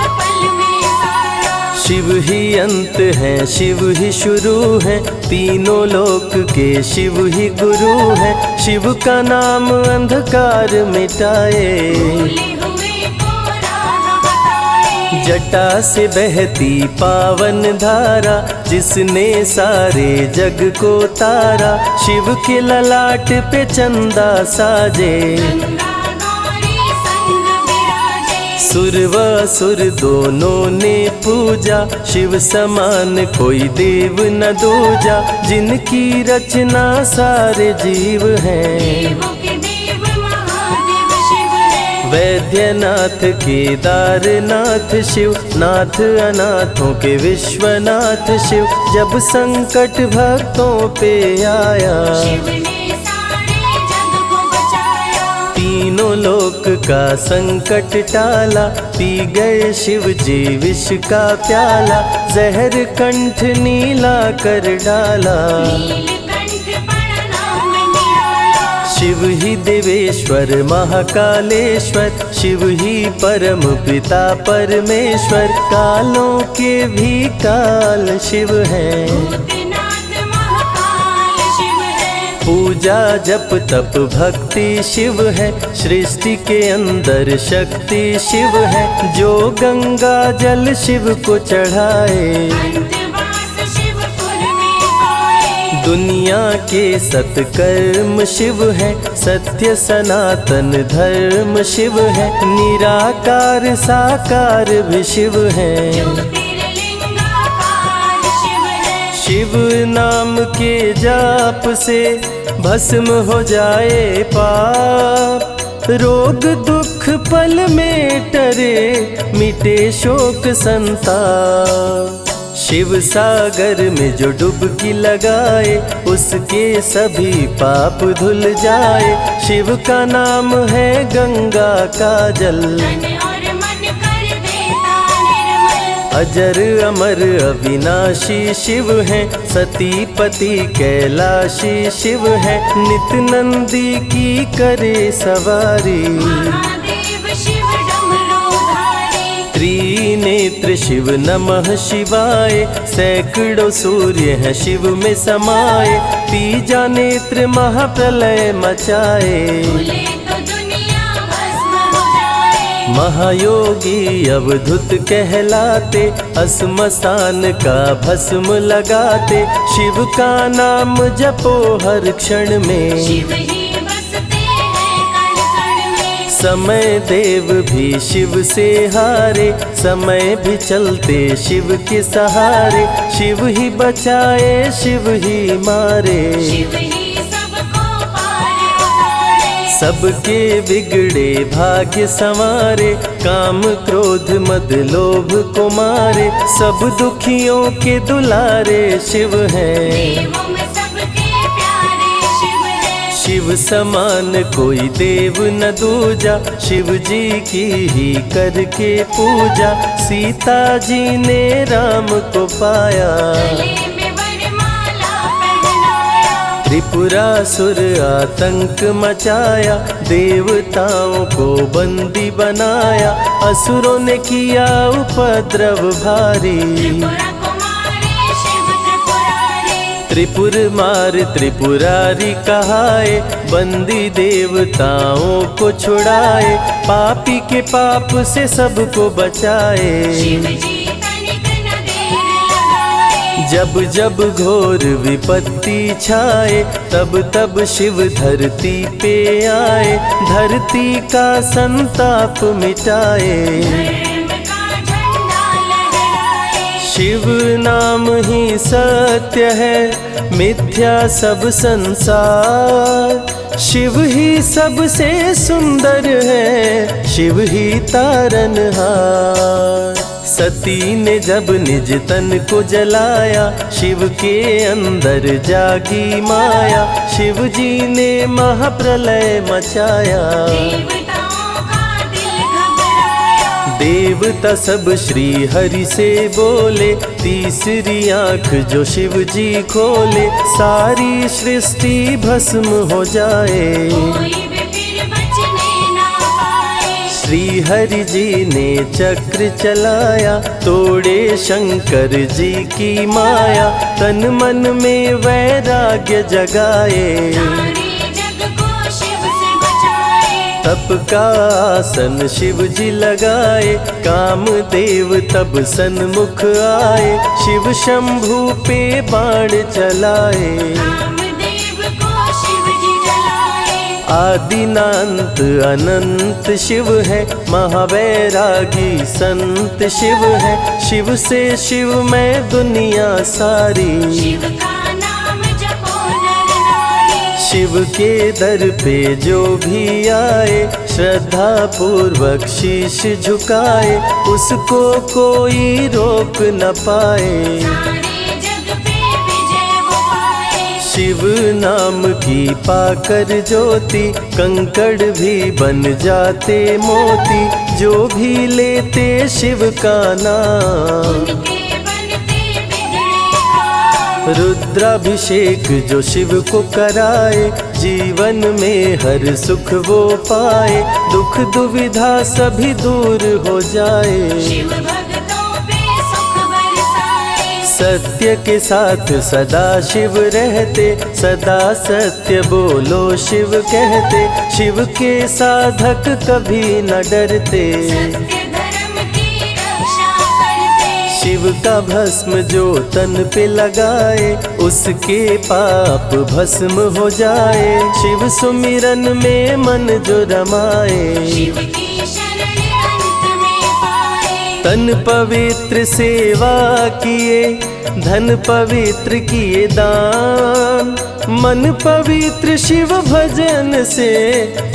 शिव ही अंत है, शिव ही शुरू है, तीनों लोक के शिव ही गुरु है। शिव का नाम अंधकार मिटाए, भूले हुए को राह बताए। जटा से बहती पावन धारा, जिसने सारे जग को तारा। शिव के ललाट पे चंदा साजे, गंगा गौरी संग विराजे। सुर व असुर दोनों ने पूजा, शिव समान कोई देव न दूजा। जिनकी रचना सारे जीव हैं, देवों के देव महादेव शिव है। वैद्यनाथ केदारनाथ शिव, नाथ अनाथों के विश्वनाथ शिव। जब संकट भक्तों पे आया, शिव ने सारे जग को बचाया। तीनों लोक का संकट टाला। पी गए शिव जी विष का प्याला, जहर कंठ नीला कर डाला। नीलकंठ पड़ा नाम निराला। शिव ही देवेश्वर महाकालेश्वर, शिव ही परम पिता परमेश्वर। कालों के भी काल शिव हैं, भूतनाथ महाकाल शिव है। पूजा जप तप भक्ति शिव है। सृष्टि के अंदर शक्ति शिव है, जो गंगा जल शिव को चढ़ाए। अंतवास शिवपुर में पाए। दुनिया के सत्कर्म शिव है, सत्य सनातन धर्म शिव है। निराकार साकार भी शिव है, ज्योतिर्लिंगाकार शिव है। शिव नाम के जाप से भस्म हो जाए पाप। रोग दुख पल में टरे, मिटे शोक संताप। शिव सागर में जो डुबकी लगाए, उसके सभी पाप धुल जाए। शिव का नाम है गंगा का जल, तन और मन कर देता निर्मल। अजर अमर अविनाशी शिव है। सती पति कैलाशी शिव है, नित नंदी की करे सवारी। महादेव शिव डमरूधारी। त्रिनेत्र शिव नमः शिवाय, सैकड़ों सूर्य है शिव में समाये। तीजा नेत्र महाप्रलय मचाए, भूले तो दुनिया भस्म हो जाए। महायोगी अवधूत कहलाते, असमसान का भस्म लगाते। शिव का नाम जपो हर क्षण में, शिव ही बसते हैं कण कण में। समय देव भी शिव से हारे, समय भी चलते शिव के सहारे। शिव ही बचाए शिव ही मारे, शिव ही सबको पार उतारे। सबके बिगड़े भाग्य संवारे। काम क्रोध मद लोभ को मारे, सब दुखियों के दुलारे शिव हैं। देवों में सबके प्यारे शिव है। शिव समान कोई देव न दूजा, शिव जी की ही करके पूजा। सीता जी ने राम को पाया, गले में वरमाला पहनाया। त्रिपुरासुर आतंक मचाया। देवताओं को बंदी बनाया, असुरों ने किया उपद्रव भारी। त्रिपुरा कुमारी शिव त्रिपुरारी। त्रिपुर मार त्रिपुरारी कहाए, बंदी देवताओं को छुड़ाए। पापी के पाप से सबको बचाए, शिव जी तनिक न देर लगाए। जब जब घोर विपत्ति छाए, तब तब शिव धरती पे आए। धरती का संताप मिटाए, धर्म का झंडा लहराए। शिव नाम ही सत्य है, मिथ्या सब संसार। शिव ही सबसे सुंदर है, शिव ही तारनहार। सती ने जब निज तन को जलाया, शिव के अंदर जागी माया। शिव जी ने महाप्रलय मचाया, देवताओं का दिल घबराया। देवता सब श्री हरि से बोले। तीसरी आंख जो शिव जी खोले, सारी सृष्टि भस्म हो जाए। कोई भी फिर बचने ना पाए। श्री हरि जी ने चक्र चलाया, तोड़े शंकर जी की माया, तन मन में वैराग्य जगाए, सारे जग को शिव से बचाए। तप का आसन शिव जी लगाए, कामदेव तब सन्मुख आए, शिव शंभू पे बाण चलाए, कामदेव को शिव जी जलाए। आदिनांत अनंत शिव है, महावैरागी संत शिव है, शिव से शिव में दुनिया सारी, शिव का नाम जपो नर नारी। शिव के दर पे जो भी आए, श्रद्धा पूर्वक शीश झुकाए, उसको कोई रोक न पाए, सारे जग पे विजय वो पाए। शिव नाम की पाकर ज्योति, कंकड़ भी बन जाते मोती, जो भी लेते शिव का नाम, उनके बनते बिगड़े काम। रुद्राभिषेक जो शिव को कराए, जीवन में हर सुख वो पाए, दुख दुविधा सभी दूर हो जाए, शिव भक्तों पे सुख बरसाए। सत्य के साथ सदा शिव रहते, सदा सत्य बोलो शिव कहते, शिव के साधक कभी न डरते, सत्य धर्म की रक्षा करते। शिव का भस्म जो तन पे लगाए, उसके पाप भस्म हो जाए, शिव सुमिरन में मन जो रमाए, शिव की शरण अंत में पाए। तन पवित्र सेवा किए, धन पवित्र किए दान, मन पवित्र शिव भजन से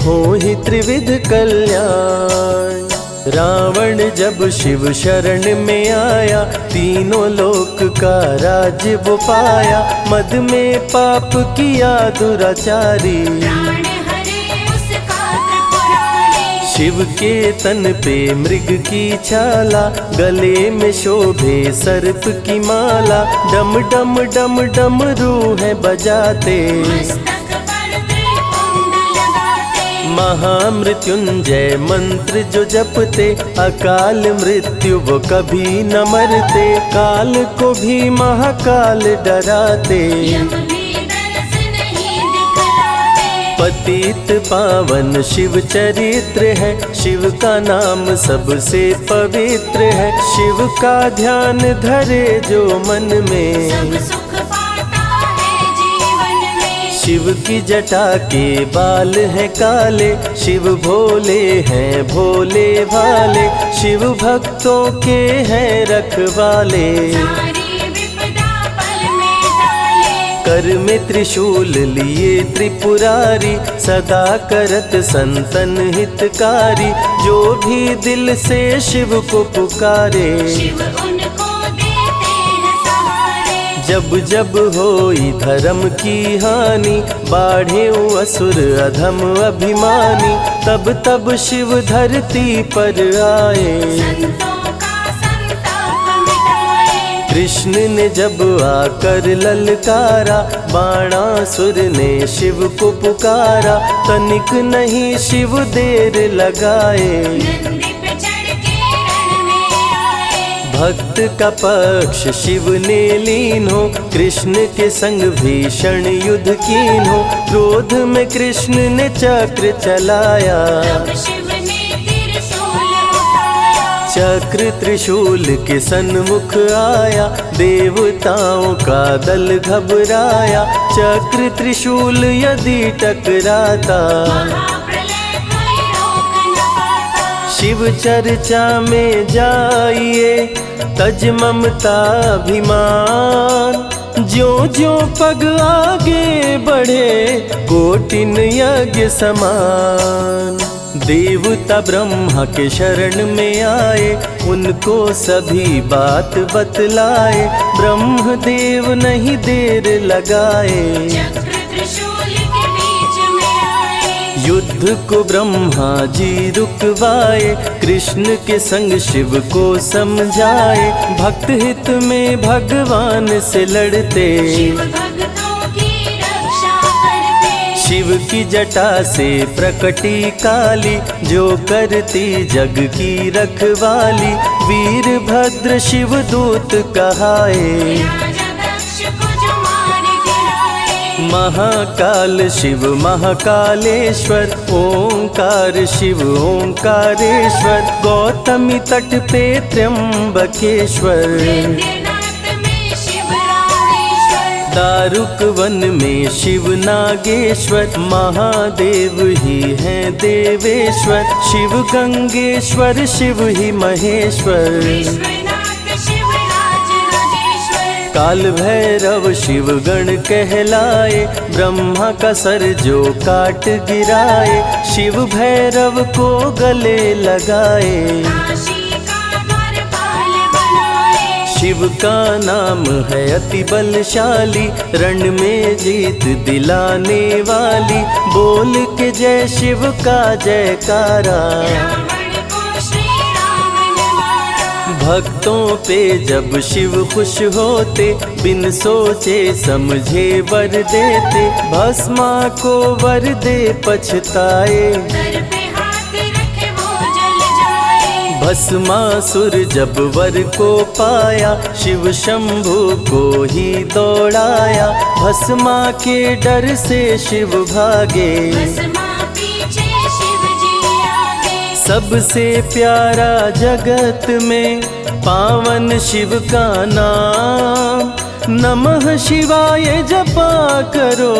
हो ही त्रिविध कल्याण। रावण जब शिव शरण में आया, तीनों लोक का राज्य वो पाया, मद में पाप किया दुराचारी, प्राण हरे उसका त्रिपुरारी। शिव के तन पे मृग की छाला, गले में शोभे सर्प की माला, डम डम डम डम रूह बजाते, मस्तक पर त्रिपुंड लगाते। महामृत्युंजय मंत्र जो जपते, अकाल मृत्यु वो कभी न मरते, काल को भी महाकाल डराते, यम भी दर्श नहीं दिखलाते। पतित पावन शिव चरित्र है, शिव का नाम सबसे पवित्र है, शिव का ध्यान धरे जो मन सब में, सुख पाता है जीवन में। शिव की जटा के बाल हैं काले, शिव भोले हैं भोले भाले, शिव भक्तों के हैं रखवाले, सारी विपदा पल में टाले। कर में त्रिशूल लिए त्रिपुरारी, सदा करत संतन हितकारी, जो भी दिल से शिव को पुकारे, शिव उनको देते हैं सहारे। जब जब होई धर्म की हानि, बाढ़े असुर अधम अभिमानी, तब तब शिव धरती पर आए, संतों का संताप मिटाए। कृष्ण ने जब आकर ललकारा, बाणासुर ने शिव को पुकारा, तनिक नहीं शिव देर लगाए, नंदी पे चढ़ के रण में आए। भक्त का पक्ष शिव ने लीन हो, कृष्ण के संग भीषण युद्ध कीन हो, क्रोध में कृष्ण ने चक्र चलाया, तब शिव ने त्रिशूल उठाया। चक्र त्रिशूल के सन्मुख आया, देवताओं का दल घबराया, चक्र त्रिशूल यदि टकराता, महाप्रलय कोई रोक न पाता। शिव चर्चा में जाइए, तज ममता अभिमान, ज्यों ज्यों पग आगे बढ़े, कोटिन यज्ञ समान। देवता ब्रह्मा के शरण में आए, उनको सभी बात बतलाए, ब्रह्मदेव नहीं देर लगाए, चक्र त्रिशूल के बीच में आए। युद्ध को ब्रह्मा जी रुकवाए, कृष्ण के संग शिव को समझाए, भक्त हित में भगवान से लड़ते, शिव भक्तों की रक्षा करते। शिव की जटा से प्रकटी काली, जो करती जग की रखवाली। वीरभद्र शिव दूत कहाए, राजा दक्ष को जो मार गिराए। महाकाल शिव महाकालेश्वर, ओंकार शिव ओंकारेश्वर। गौतमी तट पे त्र्यंबकेश्वर, वैद्यनाथ में शिव रामेश्वर। दारुक वन में शिव नागेश्वर। महादेव ही हैं देवेश्वर, शिव गंगेश्वर शिव ही महेश्वर। विश्वनाथ शिव राज राजेश्वर। काल भैरव शिव गण कहलाए, ब्रह्मा का सर जो काट गिराए। शिव भैरव को गले लगाए, काशी का द्वारपाल बनाए। शिव का नाम है अति बलशाली, रण में जीत दिलाने वाली। बोल के जय शिव का जयकारा, रावण को श्री राम ने मारा। भक्तों पे जब शिव खुश होते, बिन सोचे समझे वर देते। भस्मा को वर दे पछताए, सर पे हाथ रखे वो जल जाए। भस्मासुर जब वर को पाया, शिव शंभु को ही दौड़ाया। भस्मा के डर से शिव भागे, भस्मा पीछे शिव जी आगे। सबसे प्यारा जगत में पावन शिव का नाम। नमः शिवाय जपा करो,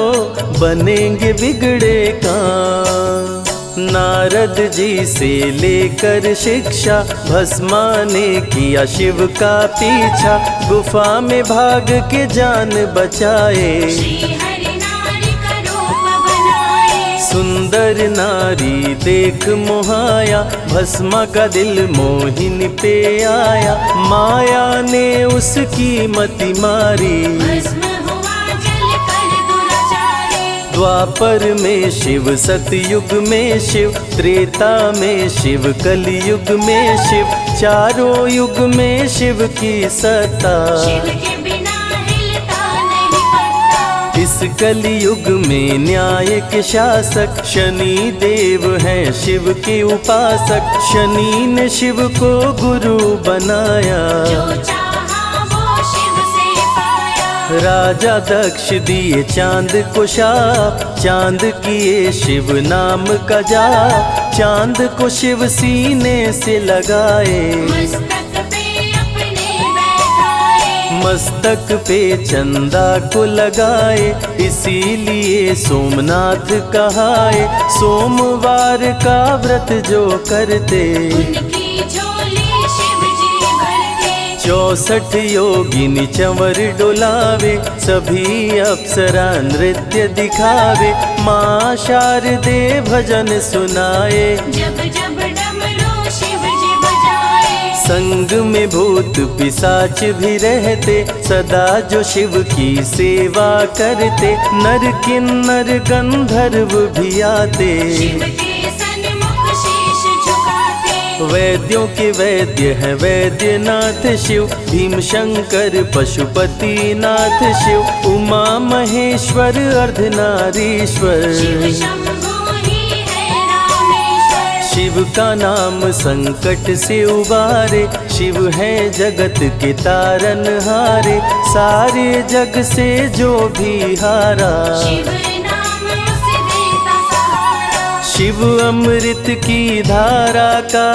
बनेंगे बिगड़े काम। नारद जी से लेकर शिक्षा, भस्मा ने किया शिव का पीछा। गुफा में भाग के जान बचाए, श्री हरि नारी का रूप बनाए। सुंदर नारी देख मोहाया। भस्मा का दिल मोहिनी पे आया, माया ने उसकी मति मारी। भस्म हुआ जल कर दुराचारी। द्वापर में शिव, सतयुग में शिव, त्रेता में शिव, कलयुग में शिव। चारों युग में शिव की सत्ता, शिव के बिना हिलता नहीं पत्ता। इस कलयुग में न्याय के शासक, शनि देव हैं शिव के उपासक। शनि ने शिव को गुरु बनाया, जो चाहा वो शिव से पाया। राजा दक्ष दिए चांद को शाप, चांद किए शिव नाम का जाप। चांद को शिव सीने से लगाए, मस्तक पे अपने बैठाए। मस्तक पे चंदा को लगाए। इसीलिए सोमनाथ कहाए, सोमवार का व्रत जो करते। उनकी झोली शिव जी भरते। 64 योगिनी चंवर डोलावे, सभी अप्सरा नृत्य दिखावे। माँ शारदे भजन सुनाए, जब जब डमरू शिव जी बजाए। संग में भूत पिशाच भी रहते, सदा जो शिव की सेवा करते। नर किन्नर गंधर्व भी आते, शिव के सन्मुख शीश झुकाते। वैद्यों के वैद्य है वैद्यनाथ शिव। भीम शंकर पशुपति नाथ शिव। उमा महेश्वर अर्धनारीश्वर, शिव शंभु ही है रामेश्वर। शिव का नाम संकट से उबारे। शिव है जगत के तारनहारे, सारे जग से जो भी हारा। शिव नाम उसे देता सहारा। शिव अमृत की धारा का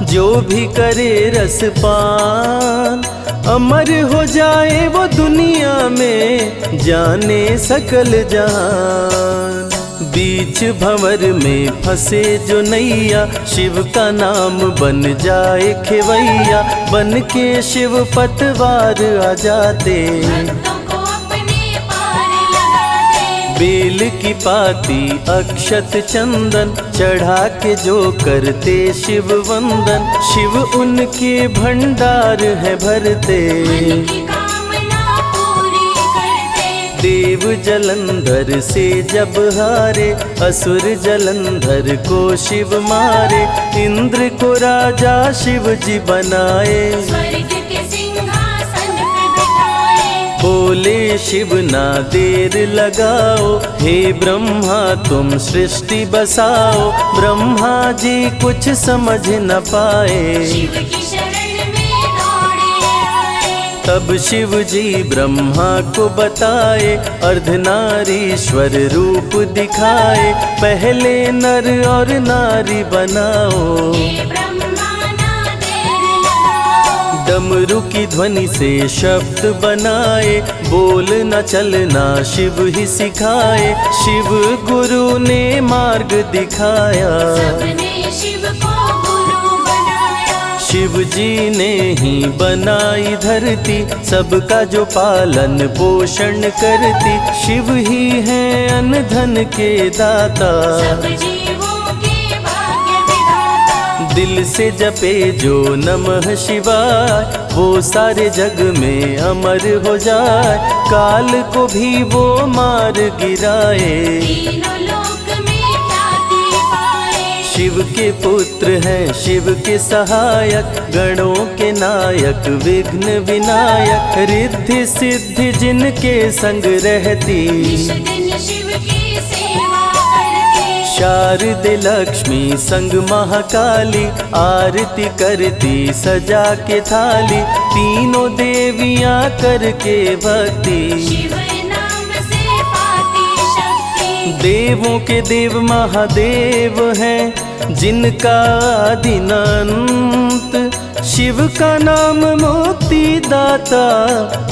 जो भी करे रसपान, अमर हो जाए वो दुनिया में, जाने सकल जहान। बीच भंवर में फंसे जो नैया, शिव का नाम बन जाए खेवैया। बन के शिव पतवार आ जाते, भक्तों को अपने पार लगाते। बेल की पाती अक्षत चंदन, चढ़ा के जो करते शिव वंदन। शिव उनके भंडार है भरते, मन की कामना पूरी करते। देव जलंधर से जब हारे, असुर जलंधर को शिव मारे। इंद्र को राजा शिव जी बनाए, स्वर्ग के सिंहासन पे बिठाए। बोले शिव ना देर लगाओ, हे ब्रह्मा तुम सृष्टि बसाओ। ब्रह्मा जी कुछ समझ न पाए, शिव की शरण में दौड़े आए। तब शिव जी ब्रह्मा को बताए, अर्धनारीश्वर रूप दिखाए। पहले नर और नारी बनाओ, हे ब्रह्मा ना देर लगाओ। डमरू की ध्वनि से शब्द बनाए। बोल न चलना शिव ही सिखाए, शिव गुरु ने मार्ग दिखाया। सबने शिव को गुरु बनाया। शिव जी ने ही बनाई धरती, सबका जो पालन पोषण करती। शिव ही है अन्न धन के दाता, सब जीवों के भाग्य विधाता। दिल से जपे जो नमः शिवाय, वो सारे जग में अमर हो जाए। काल को भी वो मार गिराए, तीनों लोक में ख्याति पाए। शिव के पुत्र हैं शिव के सहायक, गणों के नायक विघ्न विनायक। रिद्धि सिद्धि जिनके संग रहती, निश दिन शिव की सेवा करके। शारदे लक्ष्मी संग महाकाली, आरती करती सजा के थाली। तीनों देवियां करके भक्ति, शिव नाम से पाती शक्ति। देवों के देव महादेव हैं, जिनका आदि न अंत। शिव का नाम मुक्ति दाता,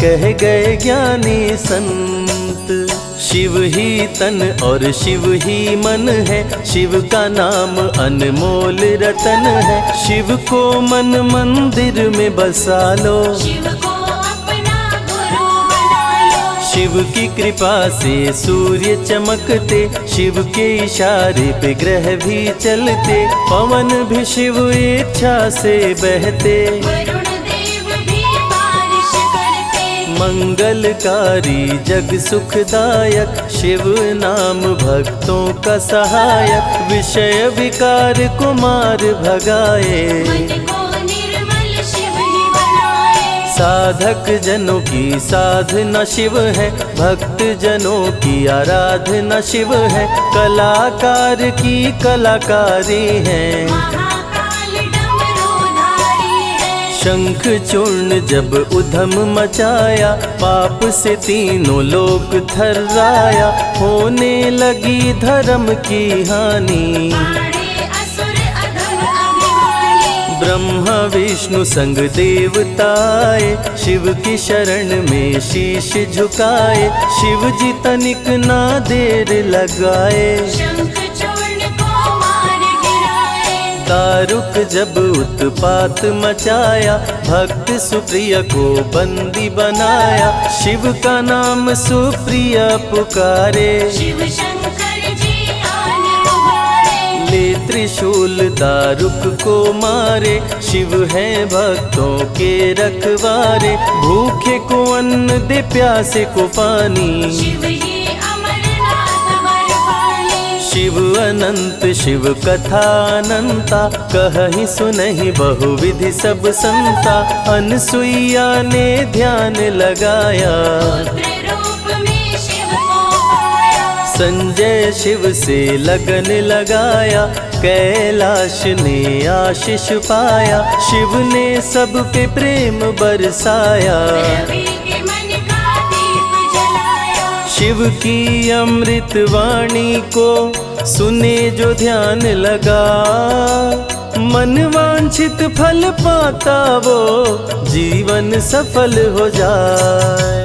कह गए ज्ञानी संत। शिव ही तन और शिव ही मन है, शिव का नाम अनमोल रतन है। शिव को मन मंदिर में बसा लो, शिव को अपना गुरु बना लो। शिव की कृपा से सूर्य चमकते, शिव के इशारे पे ग्रह भी चलते। पवन भी शिव इच्छा से बहते, वरुण देव भी बारिश करते। मंगलकारी जग सुखदायक, शिव नाम भक्तों का सहायक। विषय विकार को मार भगाए, मन को निर्मल शिव ही बनाए। साधक जनों की साधना शिव है, भक्त जनों की आराधना शिव है। कलाकार की कलाकारी है, महाकाल डमरूधारी है। शंख चूर्ण जब उधम मचाया, पाप से तीनों लोक थर्राया। होने लगी धर्म की हानि, पाड़े असुर अधम अभिमानी। ब्रह्मा विष्णु संग देवताए, शिव की शरण में शीश झुकाए। शिव जी तनिक ना देर लगाए, शंख चूर्ण को मार गिराए। दारुक जब उत्पात मचाया, भक्त सुप्रिय को बंदी बनाया। शिव का नाम सुप्रिय पुकारे, शिव शंकर जी आन उबारे। ले त्रिशूल दारुक को मारे। शिव है भक्तों के रखवारे, भूखे को अन्न दे प्यासे को पानी। शिव ही अमरनाथ बरपाली। शिव अनंत शिव कथा अनंता, कहीं सुनहि बहुविधि सब संता। अनसुईया ने ध्यान लगाया, पुत्र रूप में शिव को पाया। संजय शिव से लगन लगाया, कैलाश ने आशीष पाया। शिव ने सब पे प्रेम बरसाया, रवि के मन का दीप जलाया। शिव की अमृत वाणी को सुने जो ध्यान लगा। मन वांछित फल पाता वो, जीवन सफल हो जाए।